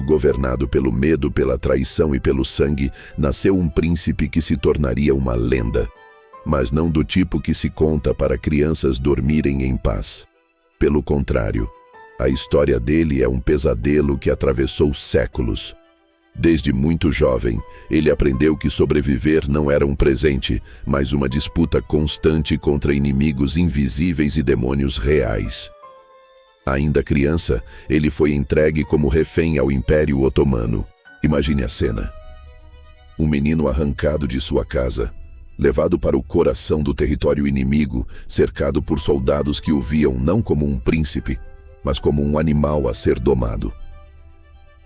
governado pelo medo, pela traição e pelo sangue, nasceu um príncipe que se tornaria uma lenda. Mas não do tipo que se conta para crianças dormirem em paz. Pelo contrário, a história dele é um pesadelo que atravessou séculos. Desde muito jovem, ele aprendeu que sobreviver não era um presente, mas uma disputa constante contra inimigos invisíveis e demônios reais. Ainda criança, ele foi entregue como refém ao Império Otomano. Imagine a cena. Um menino arrancado de sua casa, levado para o coração do território inimigo, cercado por soldados que o viam não como um príncipe, mas como um animal a ser domado.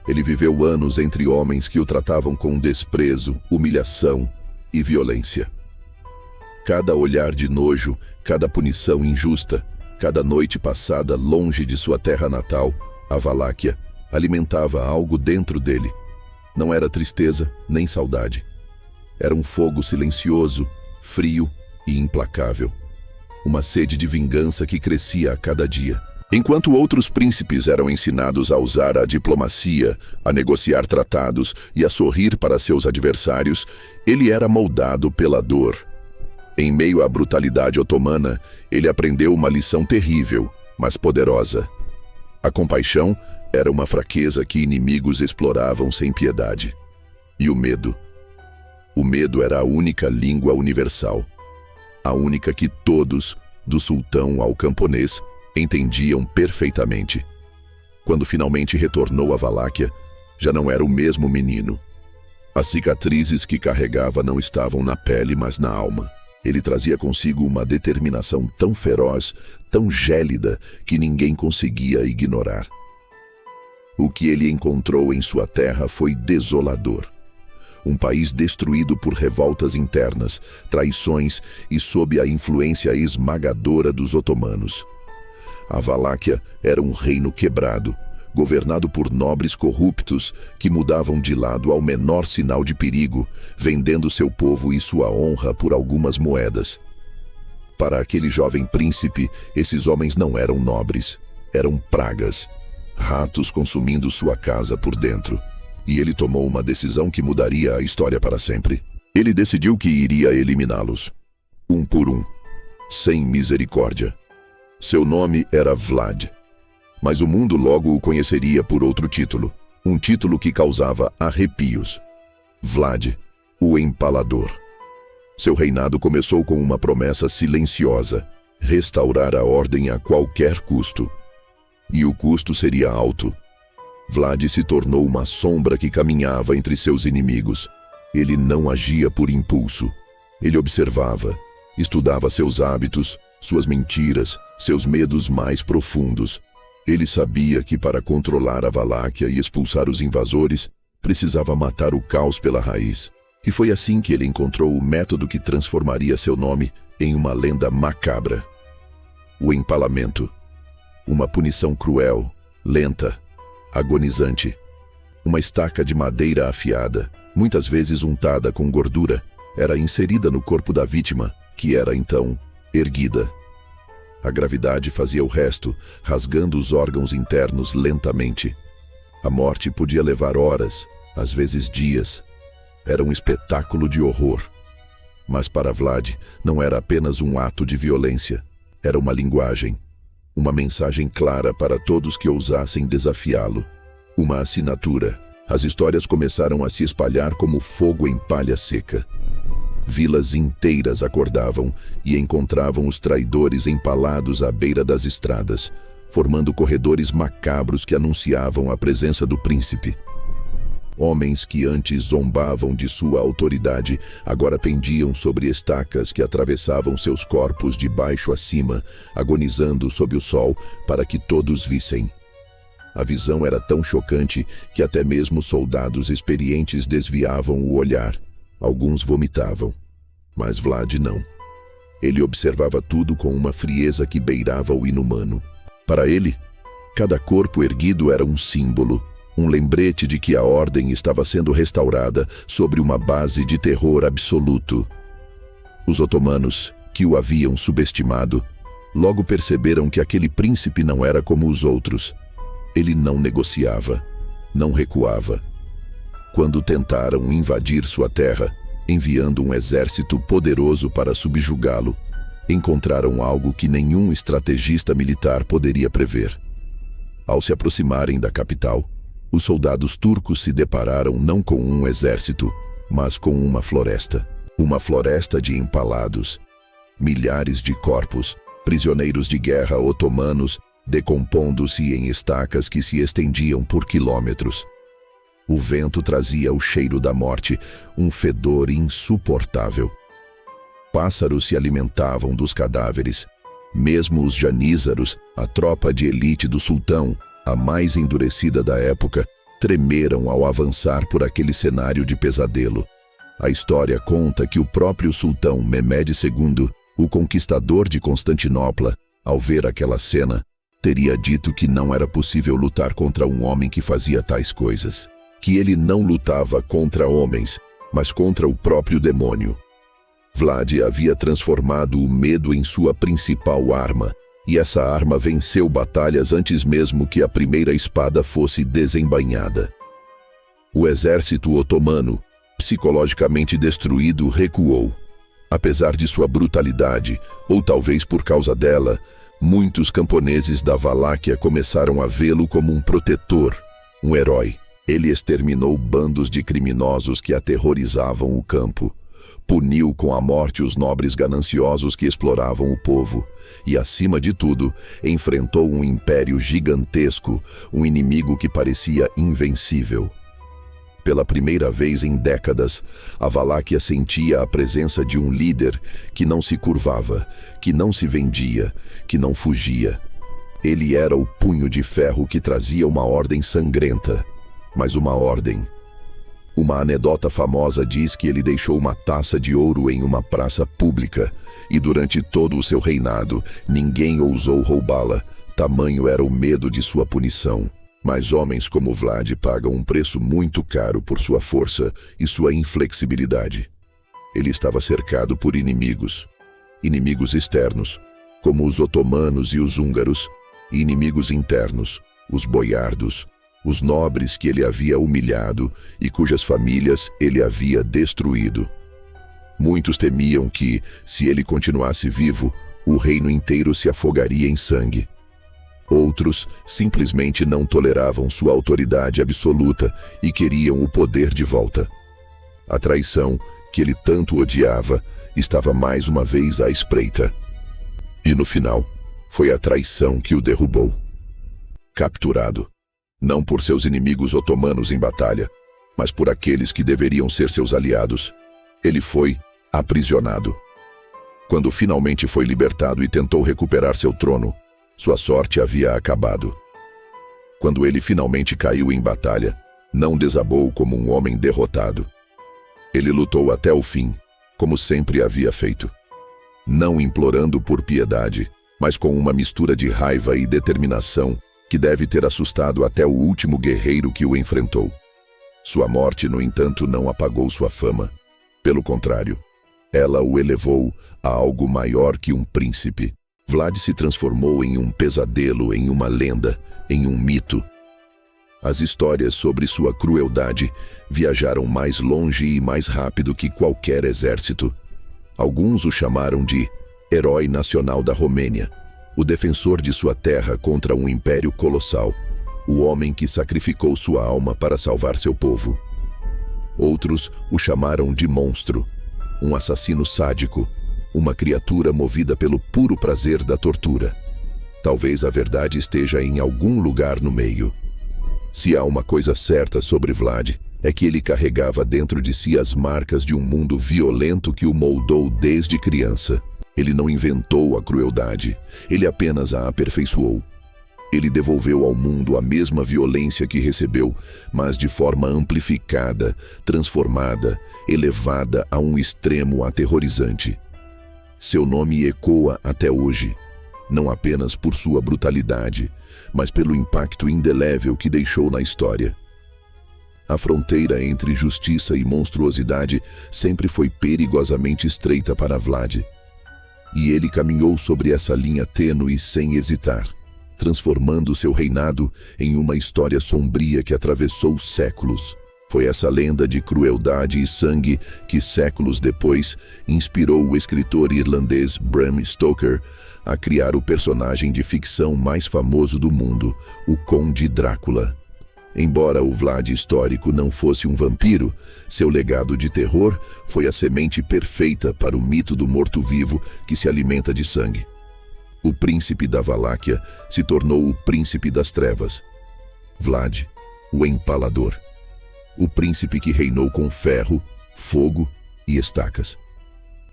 Ele viveu anos entre homens que o tratavam com desprezo, humilhação e violência. Cada olhar de nojo, cada punição injusta, cada noite passada longe de sua terra natal, a Valáquia, alimentava algo dentro dele. Não era tristeza nem saudade. Era um fogo silencioso, frio e implacável. Uma sede de vingança que crescia a cada dia. Enquanto outros príncipes eram ensinados a usar a diplomacia, a negociar tratados e a sorrir para seus adversários, ele era moldado pela dor. Em meio à brutalidade otomana, ele aprendeu uma lição terrível, mas poderosa. A compaixão era uma fraqueza que inimigos exploravam sem piedade. E o medo? O medo era a única língua universal. A única que todos, do sultão ao camponês, entendiam perfeitamente. Quando finalmente retornou à Valáquia, já não era o mesmo menino. As cicatrizes que carregava não estavam na pele, mas na alma. Ele trazia consigo uma determinação tão feroz, tão gélida, que ninguém conseguia ignorar. O que ele encontrou em sua terra foi desolador. Um país destruído por revoltas internas, traições e sob a influência esmagadora dos otomanos. A Valáquia era um reino quebrado, governado por nobres corruptos que mudavam de lado ao menor sinal de perigo, vendendo seu povo e sua honra por algumas moedas. Para aquele jovem príncipe, esses homens não eram nobres, eram pragas, ratos consumindo sua casa por dentro. E ele tomou uma decisão que mudaria a história para sempre. Ele decidiu que iria eliminá-los, um por um, sem misericórdia. Seu nome era Vlad. Mas o mundo logo o conheceria por outro título, um título que causava arrepios. Vlad, o Empalador. Seu reinado começou com uma promessa silenciosa: restaurar a ordem a qualquer custo. E o custo seria alto. Vlad se tornou uma sombra que caminhava entre seus inimigos. Ele não agia por impulso. Ele observava, estudava seus hábitos, suas mentiras, seus medos mais profundos. Ele sabia que para controlar a Valáquia e expulsar os invasores, precisava matar o caos pela raiz. E foi assim que ele encontrou o método que transformaria seu nome em uma lenda macabra. O empalamento. Uma punição cruel, lenta, agonizante. Uma estaca de madeira afiada, muitas vezes untada com gordura, era inserida no corpo da vítima, que era então erguida. A gravidade fazia o resto, rasgando os órgãos internos lentamente. A morte podia levar horas, às vezes dias. Era um espetáculo de horror. Mas para Vlad, não era apenas um ato de violência. Era uma linguagem. Uma mensagem clara para todos que ousassem desafiá-lo. Uma assinatura. As histórias começaram a se espalhar como fogo em palha seca. Vilas inteiras acordavam e encontravam os traidores empalados à beira das estradas, formando corredores macabros que anunciavam a presença do príncipe. Homens que antes zombavam de sua autoridade, agora pendiam sobre estacas que atravessavam seus corpos de baixo a cima, agonizando sob o sol para que todos vissem. A visão era tão chocante que até mesmo soldados experientes desviavam o olhar. Alguns vomitavam, mas Vlad não. Ele observava tudo com uma frieza que beirava o inumano. Para ele, cada corpo erguido era um símbolo, um lembrete de que a ordem estava sendo restaurada sobre uma base de terror absoluto. Os otomanos, que o haviam subestimado, logo perceberam que aquele príncipe não era como os outros. Ele não negociava. não recuava. Quando tentaram invadir sua terra, enviando um exército poderoso para subjugá-lo, encontraram algo que nenhum estrategista militar poderia prever. Ao se aproximarem da capital, os soldados turcos se depararam não com um exército, mas com uma floresta de empalados. Milhares de corpos, prisioneiros de guerra otomanos, decompondo-se em estacas que se estendiam por quilômetros. O vento trazia o cheiro da morte, um fedor insuportável. Pássaros se alimentavam dos cadáveres. Mesmo os janízaros, a tropa de elite do sultão, a mais endurecida da época, tremeram ao avançar por aquele cenário de pesadelo. A história conta que o próprio sultão Mehmed II, o conquistador de Constantinopla, ao ver aquela cena, teria dito que não era possível lutar contra um homem que fazia tais coisas. Que ele não lutava contra homens, mas contra o próprio demônio. Vlad havia transformado o medo em sua principal arma, e essa arma venceu batalhas antes mesmo que a primeira espada fosse desembainhada. O exército otomano, psicologicamente destruído, recuou. Apesar de sua brutalidade, ou talvez por causa dela, muitos camponeses da Valáquia começaram a vê-lo como um protetor, um herói. Ele exterminou bandos de criminosos que aterrorizavam o campo. Puniu com a morte os nobres gananciosos que exploravam o povo. E, acima de tudo, enfrentou um império gigantesco, um inimigo que parecia invencível. Pela primeira vez em décadas, a Valáquia sentia a presença de um líder que não se curvava, que não se vendia, que não fugia. Ele era o punho de ferro que trazia uma ordem sangrenta. Mas uma ordem. Uma anedota famosa diz que ele deixou uma taça de ouro em uma praça pública, e durante todo o seu reinado, ninguém ousou roubá-la, tamanho era o medo de sua punição. Mas homens como Vlad pagam um preço muito caro por sua força e sua inflexibilidade. Ele estava cercado por inimigos externos, como os otomanos e os húngaros, e inimigos internos, os boiardos, os nobres que ele havia humilhado e cujas famílias ele havia destruído. Muitos temiam que, se ele continuasse vivo, o reino inteiro se afogaria em sangue. Outros simplesmente não toleravam sua autoridade absoluta e queriam o poder de volta. A traição, que ele tanto odiava, estava mais uma vez à espreita. E no final, foi a traição que o derrubou. Capturado. Não por seus inimigos otomanos em batalha, mas por aqueles que deveriam ser seus aliados. Ele foi aprisionado. Quando finalmente foi libertado e tentou recuperar seu trono, sua sorte havia acabado. Quando ele finalmente caiu em batalha, não desabou como um homem derrotado. Ele lutou até o fim, como sempre havia feito. Não implorando por piedade, mas com uma mistura de raiva e determinação que deve ter assustado até o último guerreiro que o enfrentou. Sua morte, no entanto, não apagou sua fama. Pelo contrário, ela o elevou a algo maior que um príncipe. Vlad se transformou em um pesadelo, em uma lenda, em um mito. As histórias sobre sua crueldade viajaram mais longe e mais rápido que qualquer exército. Alguns o chamaram de herói nacional da Romênia, o defensor de sua terra contra um império colossal, o homem que sacrificou sua alma para salvar seu povo. Outros o chamaram de monstro, um assassino sádico, uma criatura movida pelo puro prazer da tortura. Talvez a verdade esteja em algum lugar no meio. Se há uma coisa certa sobre Vlad, é que ele carregava dentro de si as marcas de um mundo violento que o moldou desde criança. Ele não inventou a crueldade, ele apenas a aperfeiçoou. Ele devolveu ao mundo a mesma violência que recebeu, mas de forma amplificada, transformada, elevada a um extremo aterrorizante. Seu nome ecoa até hoje, não apenas por sua brutalidade, mas pelo impacto indelével que deixou na história. A fronteira entre justiça e monstruosidade sempre foi perigosamente estreita para Vlad. E ele caminhou sobre essa linha tênue sem hesitar. transformando seu reinado em uma história sombria que atravessou séculos. Foi essa lenda de crueldade e sangue que, séculos depois, inspirou o escritor irlandês Bram Stoker a criar o personagem de ficção mais famoso do mundo, o Conde Drácula. Embora o Vlad histórico não fosse um vampiro, seu legado de terror foi a semente perfeita para o mito do morto-vivo que se alimenta de sangue. O príncipe da Valáquia se tornou o príncipe das trevas. Vlad, o Empalador. O príncipe que reinou com ferro, fogo e estacas.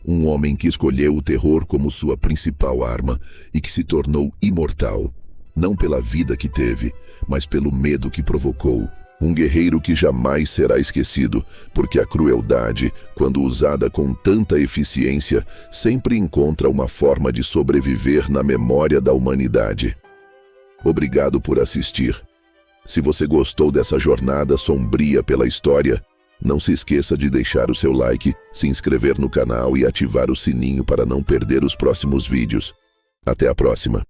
Um homem que escolheu o terror como sua principal arma e que se tornou imortal, não pela vida que teve, mas pelo medo que provocou. Um guerreiro que jamais será esquecido, porque a crueldade, quando usada com tanta eficiência, sempre encontra uma forma de sobreviver na memória da humanidade. Obrigado por assistir. Se você gostou dessa jornada sombria pela história, não se esqueça de deixar o seu like, se inscrever no canal e ativar o sininho para não perder os próximos vídeos. Até a próxima!